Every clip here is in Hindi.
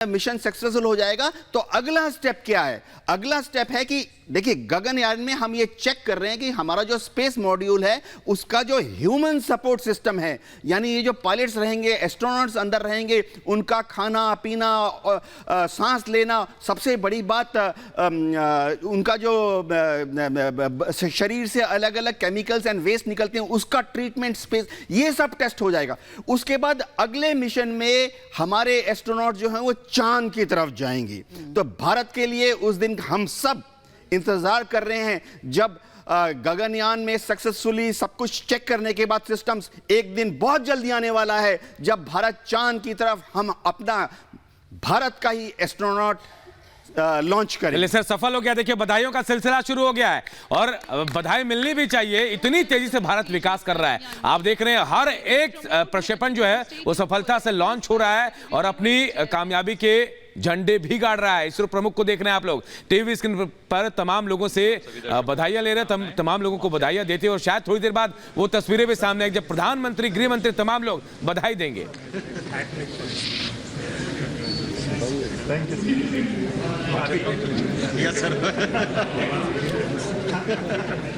मिशन सक्सेसफुल हो जाएगा तो अगला स्टेप क्या है? अगला स्टेप है कि देखिए गगनयान में हम ये चेक कर रहे हैं कि हमारा जो स्पेस मॉड्यूल है उसका जो ह्यूमन सपोर्ट सिस्टम है, यानी ये जो पायलट्स रहेंगे, एस्ट्रोनॉट्स अंदर रहेंगे, उनका खाना पीना, सांस लेना, सबसे बड़ी बात उनका जो शरीर से अलग अलग केमिकल्स एंड वेस्ट निकलते हैं उसका ट्रीटमेंट, स्पेस, ये सब टेस्ट हो जाएगा। उसके बाद अगले मिशन में हमारे एस्ट्रोनॉट जो हैं वो चांद की तरफ जाएंगे। तो भारत के लिए उस दिन हम सब इंतजार कर रहे हैं जब गगनयान में सक्सेसफुली सब कुछ चेक करने के बाद सिस्टम्स, एक दिन बहुत जल्दी आने वाला है जब भारत चांद की तरफ हम अपना भारत का ही एस्ट्रोनॉट लॉन्च करें। सर सफल हो गया। देखिए बधाइयों का सिलसिला शुरू हो गया है और बधाई मिलनी भी चाहिए, इतनी तेजी से भारत विकास कर रहा है। आप देख रहे हैं हर एक प्रक्षेपण जो है वो सफलता से लॉन्च हो रहा है और अपनी कामयाबी के झंडे भी गाड़ रहा है। इसरो प्रमुख को देख रहे हैं आप लोग टीवी स्क्रीन पर, तमाम लोगों से बधाइयां ले रहे हैं, तमाम लोगों को बधाइयां देते हैं और शायद थोड़ी देर बाद वो तस्वीरें भी सामने आएंगी जब प्रधानमंत्री, गृह मंत्री, तमाम लोग बधाई देंगे।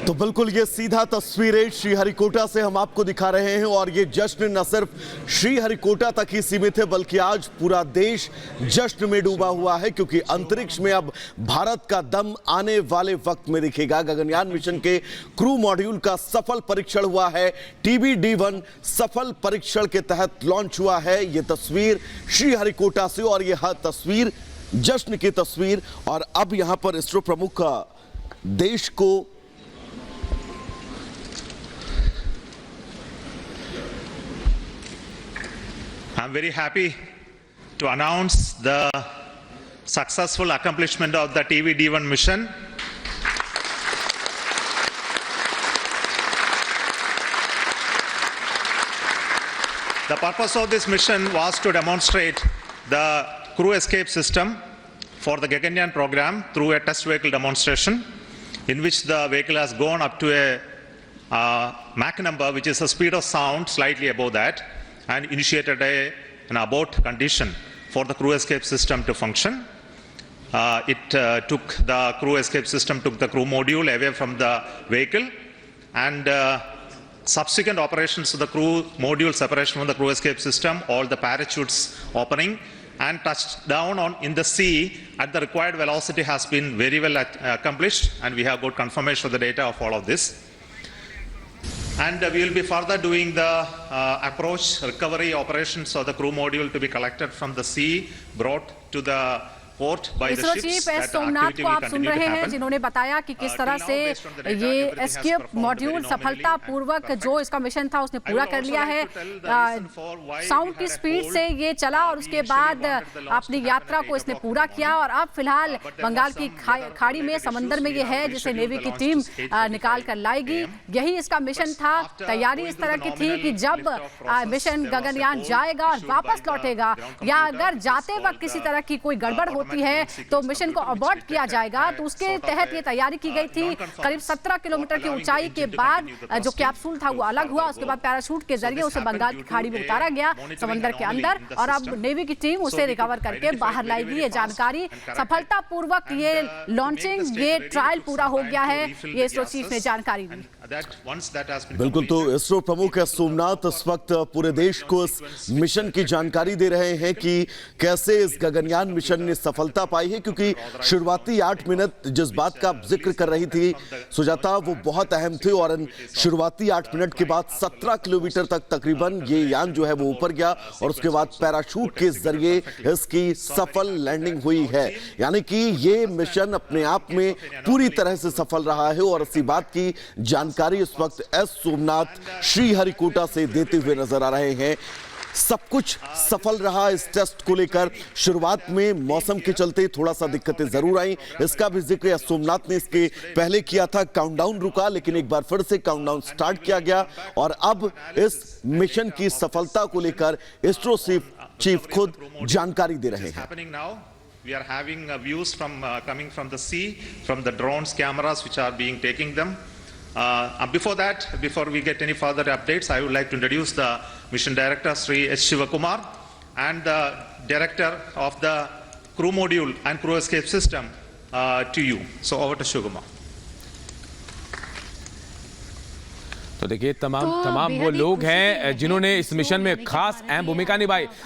तो बिल्कुल ये सीधा तस्वीरें श्रीहरिकोटा से हम आपको दिखा रहे हैं और ये जश्न न सिर्फ श्रीहरिकोटा तक ही सीमित है बल्कि आज पूरा देश जश्न में डूबा हुआ है, क्योंकि अंतरिक्ष में अब भारत का दम आने वाले वक्त में दिखेगा। गगनयान मिशन के क्रू मॉड्यूल का सफल परीक्षण हुआ है, TBD-1 सफल परीक्षण के तहत लॉन्च हुआ है। ये तस्वीर श्रीहरिकोटा से और यह तस्वीर जश्न की तस्वीर। और अब यहां पर इसरो प्रमुख का देश को I'm very happy to announce the successful accomplishment of the TBD-1 mission. The purpose of this mission was to demonstrate the crew escape system for the Gaganyaan program through a test vehicle demonstration, in which the vehicle has gone up to a Mach number, which is the speed of sound slightly above that, and initiated an abort condition for the crew escape system to function. The crew escape system took the crew module away from the vehicle, and subsequent operations of the crew module separation from the crew escape system, all the parachutes opening, and touched down in the sea at the required velocity has been very well accomplished, and we have got confirmation of the data of all of this. And we will be further doing the approach recovery operations of the crew module to be collected from the sea, brought to the ISRO chief S Somnath को आप सुन रहे हैं, जिन्होंने बताया कि किस तरह से ये एस्केप मॉड्यूल सफलतापूर्वक जो इसका मिशन था उसने पूरा कर लिया है। साउंड की स्पीड से ये चला और उसके बाद अपनी यात्रा को इसने पूरा किया और अब फिलहाल बंगाल की खाड़ी में, समंदर में ये है जिसे नेवी की टीम निकाल कर लाएगी। यही इसका मिशन था। तैयारी इस तरह की थी कि जब मिशन गगनयान जाएगा और वापस लौटेगा या अगर जाते वक्त किसी तरह की कोई गड़बड़ होती है तो मिशन को अबॉर्ट किया जाएगा। तो उसके तहत ये तैयारी की गई थी। करीब 17 किलोमीटर की ऊंचाई के बाद जो कैप्सूल था वो अलग हुआ, उसके बाद पैराशूट के जरिए उसे बंगाल की खाड़ी में उतारा गया समंदर के अंदर, और अब नेवी की टीम उसे रिकवर करके बाहर लाएगी। ये जानकारी सफलतापूर्वक ये लॉन्चिंग, ये ट्रायल पूरा हो गया है, ये इसरो चीफ ने जानकारी दी। बिल्कुल, तो इसरो प्रमुख सोमनाथ इस वक्त पूरे देश को इस मिशन की जानकारी दे रहे हैं कि कैसे इस गगनयान मिशन ने सफलता पाई है, क्योंकि शुरुआती 8 मिनट जिस बात का जिक्र कर रही थी सुजाता वो बहुत अहम थे और इन शुरुआती 8 मिनट के बाद 17 किलोमीटर तक तकरीबन ये यान जो है वो ऊपर गया और उसके बाद पैराशूट के जरिए इसकी सफल लैंडिंग हुई है। यानी कि ये मिशन अपने आप में पूरी तरह से सफल रहा है और इसी बात की जानकारी इस वक्त एस सोमनाथ श्रीहरिकोटा से देते हुए नजर आ रहे हैं। सब कुछ सफल रहा इस टेस्ट को लेकर। शुरुआत में मौसम के चलते थोड़ा सा दिक्कतें जरूर आई, इसका भी जिक्र सोमनाथ ने इसके पहले किया था। काउंटडाउन रुका, लेकिन एक बार फिर से काउंटडाउन स्टार्ट किया गया और अब इस मिशन की सफलता को लेकर इसरो चीफ खुद जानकारी दे रहे हैं। We are having views coming from the sea, from the drones, cameras which are being taking them. Before we get any further updates, I would like to introduce the mission director, Sri S. Shivakumar, and director of the crew module and crew escape system to you. So over to Shuguma. तो देखिए तमाम वो लोग हैं जिन्होंने इस मिशन में खास अहम भूमिका निभाई।